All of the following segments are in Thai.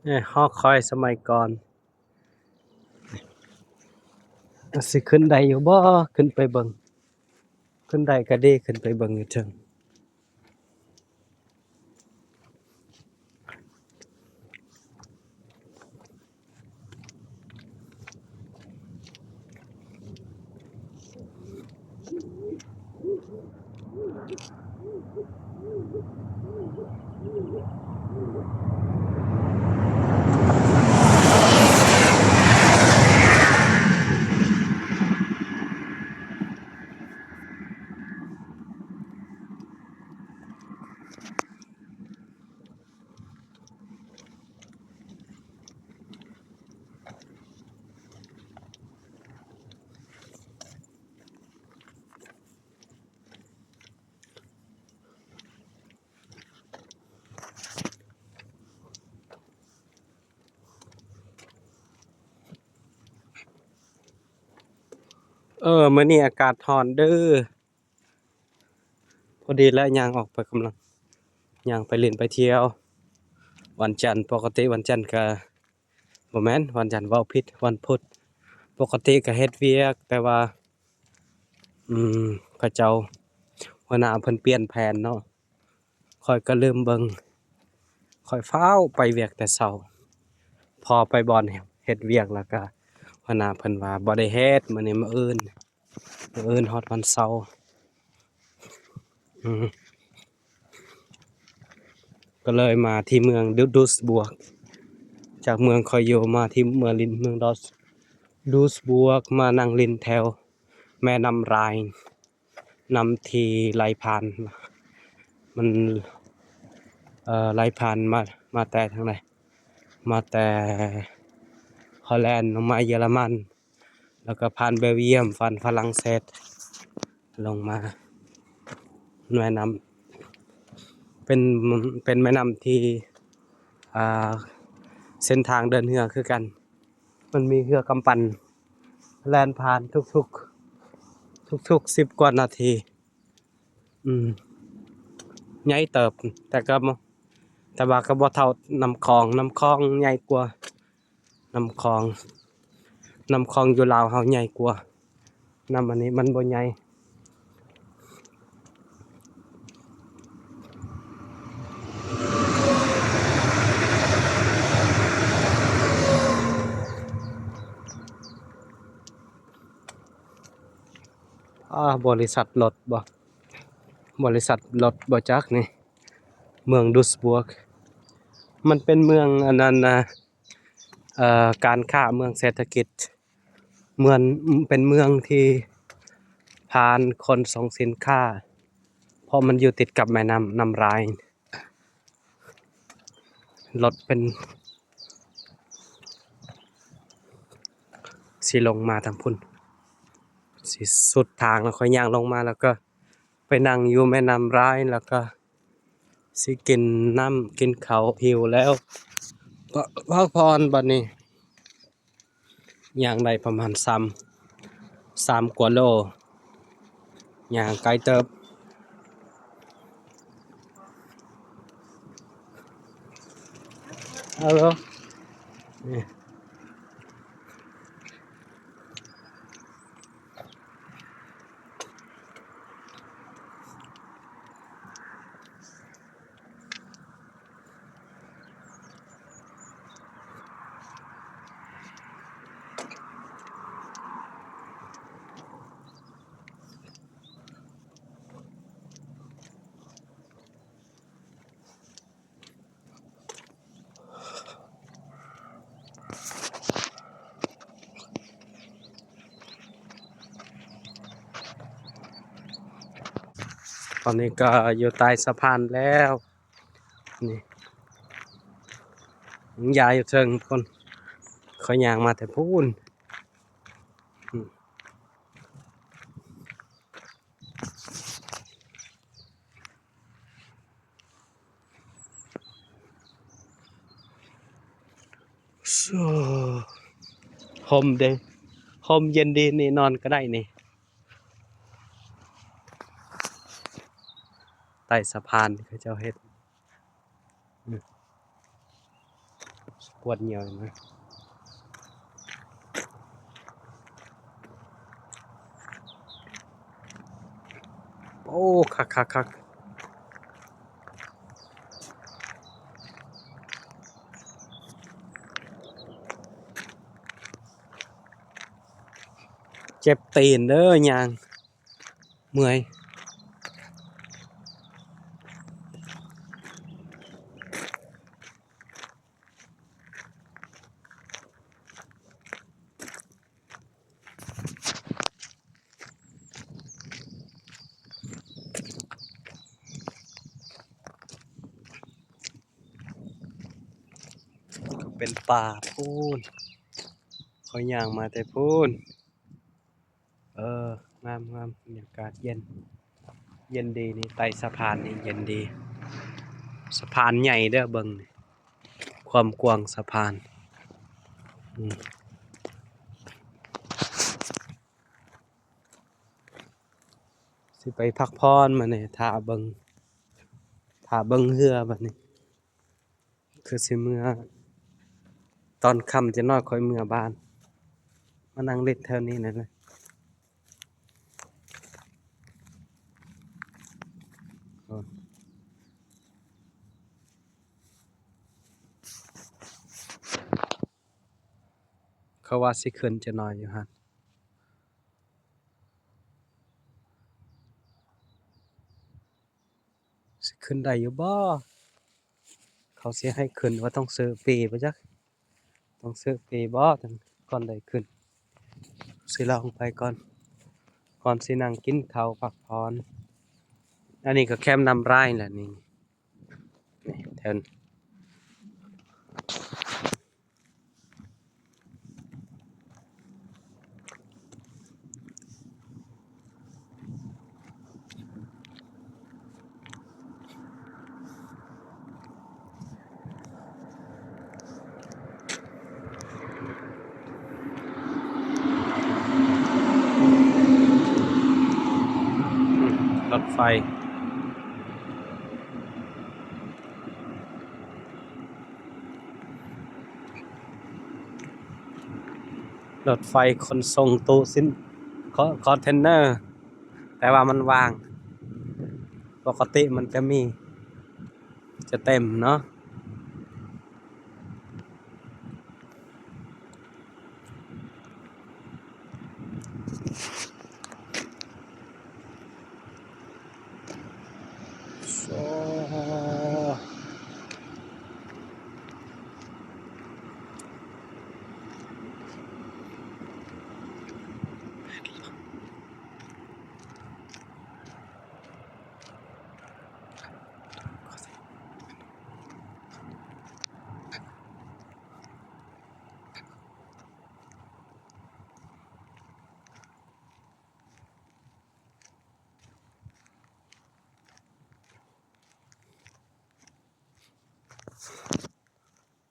หอคอยสมัยก่อนสิขึ้นได้อยู่บ่ขึ้นไปเบิ่งขึ้นได้ก็ดีขึ้นไปเบิ่งอยู่เทิงมื้อนี้อากาศร้อนเด้อพอดีแล้วย่างออกไปกำลังย่างไปเล่นไปเที่ยววันจันทร์ปกติวันจันทร์ก็บ่แม่นวันจันทร์เว้าผิดวันพุธปกติก็เฮ็ดเวียกแต่ว่าอืมเขาเจ้าหัวหน้าเพิ่นเปลี่ยนแผนเนาะข้อยก็ลืมเบิ่งข้อยฟ้าวไปเวียกแต่เช้าพอไปบ่อนเฮ็ดเวียกแล้วก็หัวหน้าเพิ่นว่าบ่ได้เฮ็ดมื้อนี้มื้ออื่นฮอดวันเสาร์อืมก็เลยมาที่เมืองดุสบวกจากเมืองคอยโยมาที่เมืองลินเมืองดูสบวกมานั่งลินแถวแม่น้ำไรน์นำทีไหลผ่านมันไหลผ่านมาแต่ทางไหนมาแต่ฮอลแลนด์ลงมาเยอรมันแล้วก็ผ่านเบลเยียมผ่านฝรั่งเศสลงมาแม่น้ำเป็นแม่น้ำที่อ่าเส้นทางเดินเรือคือกันมันมีเรือกำปั่นแล่นผ่านทุก10กว่านาทีใหญ่เติบแต่ว่าก็บ่เท่าน้ำคลองใหญ่กว่าน้ำคลองอยู่ลาวเฮาใหญ่กว่าน้ำอันนี้มันบ่ใหญ่บริษัทรถบ่จักนี่เมืองดุสบวกมันเป็นเมืองอันนั้นนะการค้าเมืองเศรษฐกิจเมืองเป็นเมืองที่ผ่านคนส่งสินค้าเพราะมันอยู่ติดกับแม่น้ำไรน์รถเป็นสิลงมาทางพุ่นสิสุดทางแล้วค่อยย่างลงมาแล้วก็ไปนั่งอยู่แม่น้ำไรน์แล้วก็สิกินน้ำกินข้าวหิวแล้วก็พักผ่อนบัดนี้ย่างได้ประมาณ3กว่าโลย่างไกลเติบฮัลโหลนี่ตอนนี้ก็อยู่ใต้สะพานแล้วนี่ยายอยู่เทิงคนเขาย่างมาแต่พูนโฮมเดโฮมเย็นดีนี่นอนก็ได้นี่ใต้สะพานเขาเจ้าเฮ็ด ปวดเหนียวนะโอ้คักเจ็บตีนเด้อย่างเมื่อยเป็นป่าพูนเขาย่างมาแต่พูนงามบรรยากาศเย็นเย็นดีนี่ไต่สะพานนี่เย็นดีสะพานใหญ่เด้อเบิ่งนี่ความกว้างสะพานสิไปพักผ่อนมาเนี่ยท่าเบิ่งเรือบัดนี้คือสิเมื่อตอนค่ำจะน้อยค่อยเมื่อบ้านมานั่งเล่นแถวนี้นั่นแหละเขาว่าสิขึ้นจะน้อยอยู่หั่นสิขึ้นได้อยู่บ่เขาสิให้ขึ้นว่าต้องซื้อฟรีบ่จักต้องซื้อฟรีบ่ถึงก่อนได้ขึ้นสิลองไปก่อนสินั่งกินข้าวพักผ่อนอันนี้ก็แคมป์น้ำร้ายแหละนี่แถวรถไฟขนส่งตู้สินคอนเทนเนอร์แต่ว่ามันว่างปกติมันจะเต็มเนาะโอ้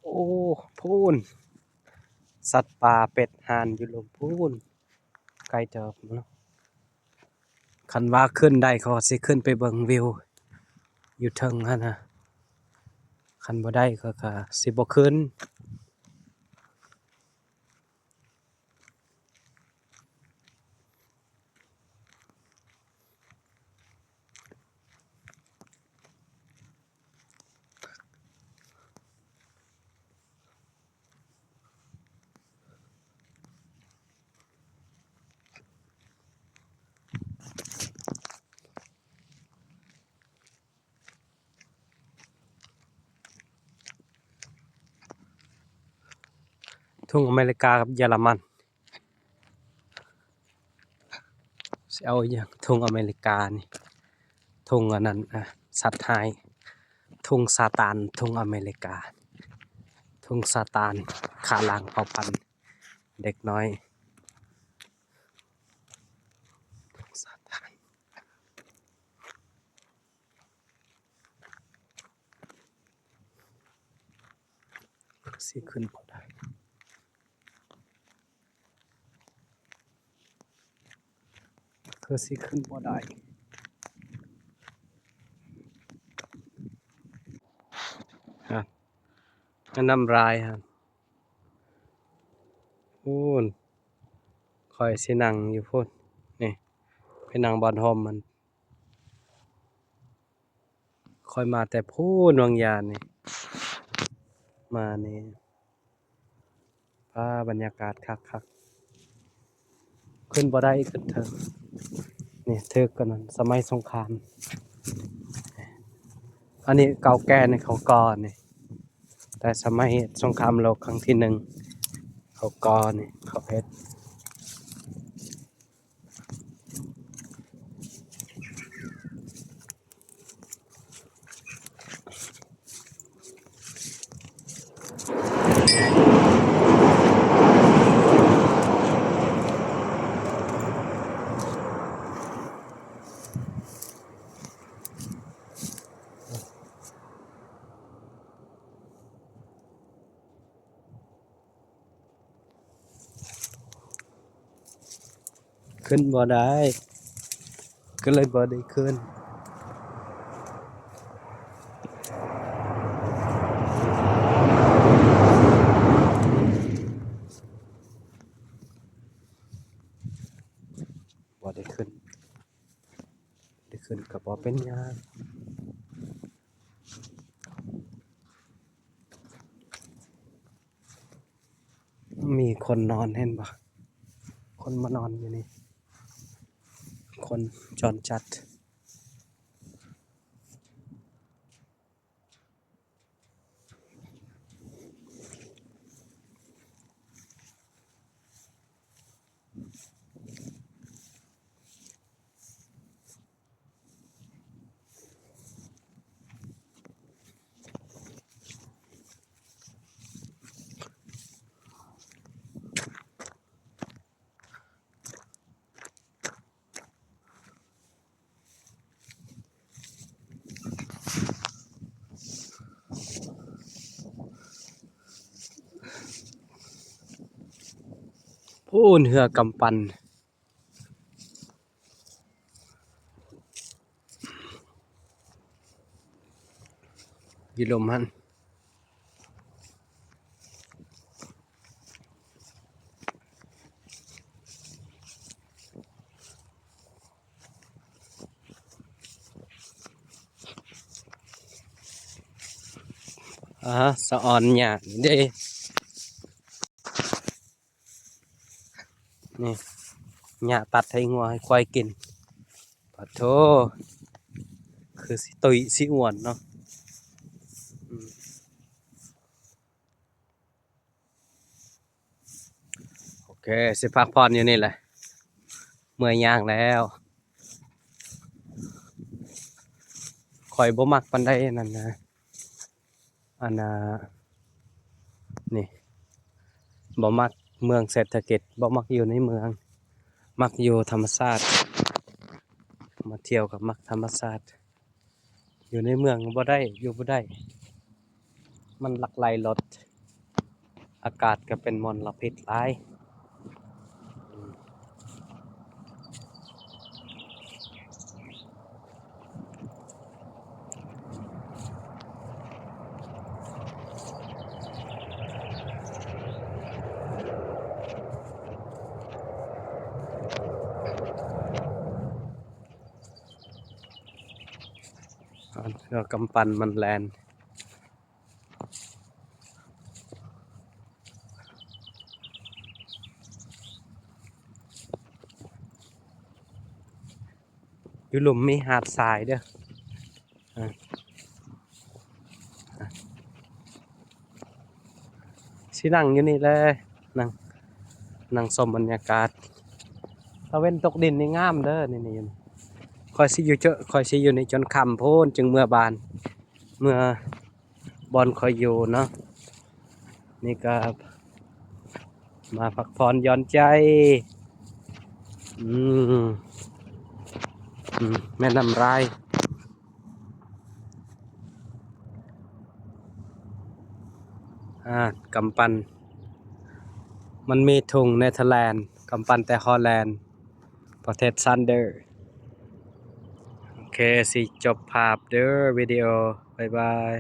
โอ้พูนสัตว์ป่าเป็ดห่านอยู่ลมพูนไกลเติบเนาะคันว่าขึ้นได้เขาสิขึ้นไปเบิ่งวิวอยู่เทิงหั่นน่ะคันบ่ได้ก็สิบ่ขึ้นทุ่งอเมริกากับเยอรมันสิเอาอย่างทุ่งอเมริกานี่ทุ่งอันนั้นสัตว์หายทุ่งซาตานทุ่งอเมริกาทุ่งซาตานฆ่าล้างเผ่าพันธุ์เด็กน้อยทุ่งซาตานสิขึ้นบ่ได้คือสิขึ้นบ่ได้ฮะน้ำลายฮะ พูนคอยสินั่งอยู่พูนนี่ไปนั่งบอนโฮมมันคอยมาแต่พูนวังยานนี่มานี่บรรยากาศคักๆขึ้นบ่ได้ขึ้นเถอะนี่เธอกันนั้นสมัยสงครามอันนี้เก่าแก่ในเขาก่อนนี่แต่สมัยสงครามโลกครั้งที่1เขาก่อนนี่เขาเฮ็ดขึ้นบ่ได้ก็เลยบ่ได้ขึ้นบ่ได้ขึ้นก็บ่เป็นหยังมีคนนอนเห็นบ่คนมานอนอยู่นี่คนจรจัดพูนเหือกำปั้นอยู่ลมหั่นสะออนหญ้านี่เด้นี่หญ้าตัดให้งัวให้ควายกินปะโถคือสิตุยสิอ้วนเนาะอืมโอเคสิพักผ่อนอยู่นี่แหละเมื่อยย่างแล้วข่อยบ่มักปานใดนั่นนะอันน่ะนี่บ่มักเมืองเศรษฐกิจบ่มักอยู่ในเมืองมักอยู่ธรรมชาติมาเที่ยวกับมักธรรมชาติอยู่ในเมืองบ่ได้อยู่บ่ได้มันลักไล่รถอากาศก็เป็นมลพิษหลายเรือกำปั้นมันแล่นอยู่หลุมมีหาดทรายเด้ออ่าสินั่งอยู่นี่เลยนั่งชมบรรยากาศตะเวนตกดินนี่งามเด้อนี่คอยสิอยู่นี่จนค่ำโพนจึงเมื่อบานเมื่อบอลคอยอยู่เนาะนี่ก็มาพักผ่อนหย่อนใจอืมแม่น้ำลายกำปั้นมันมีทุ่งเนเธอร์แลนด์กำปั้นแต่ฮอลแลนด์ประเทศซันเดอร์โอเคสิจบภาพเด้อวิดีโอบ๊ายบาย